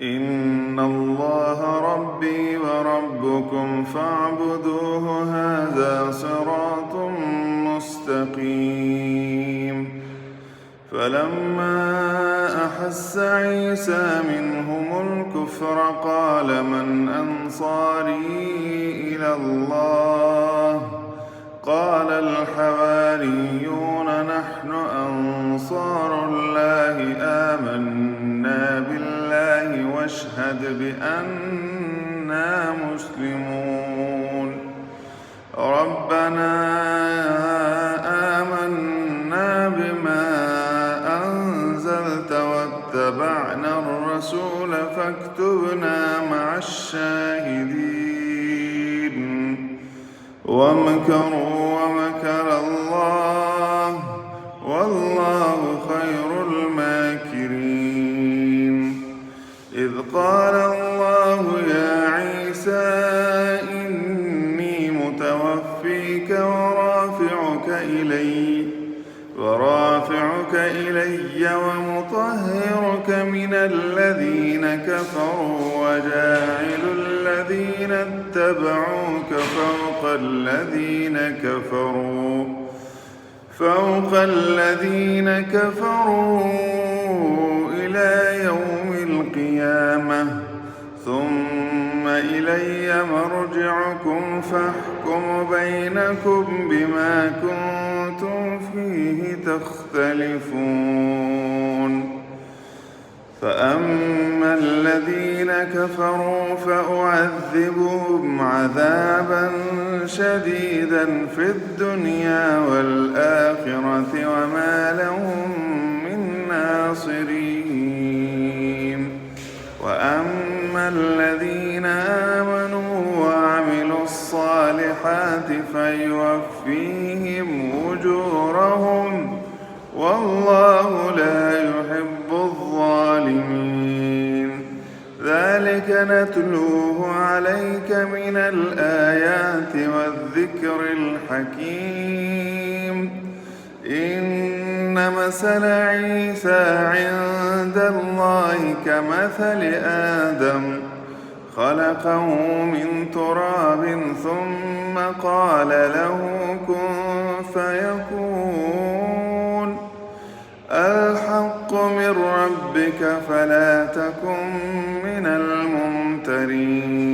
إن الله ربي وربكم فاعبدوه هذا صراط مستقيم. فلما أحس عيسى منهم الكفر قال من أنصاري إلى الله؟ قال الحواريون نحن أنصار الله آمنا بالله واشهد بأننا مسلمون. ربنا آمنا بما أنزلت واتبعنا الرسول فاكتبنا مع الشاهدين. ومكروا ومكر الله والله خير الماكرين. إذ قال الله يا عيسى إني متوفيك ورافعك إلي ومطهرك من الذين كفروا وجاعل الذين اتبعوك فوق الذين كفروا إلى يوم القيامة ثم إلي مرجعكم فاحكم بينكم بما كنتم فيه تختلفون. فأما الذين كفروا فأعذبهم عذابا شديدا في الدنيا والآخرة وما لهم من ناصرين. وأما الذين آمنوا وعملوا الصالحات فيوفيهم أجورهم والله لا يحب الظالمين. ذلك نتلوه عليك من الآيات والذكر الحكيم. إن مثل عيسى عند الله كمثل آدم خلقه من تراب ثم قال له كن فيكون. الحق من ربك فلا تكن من الممترين.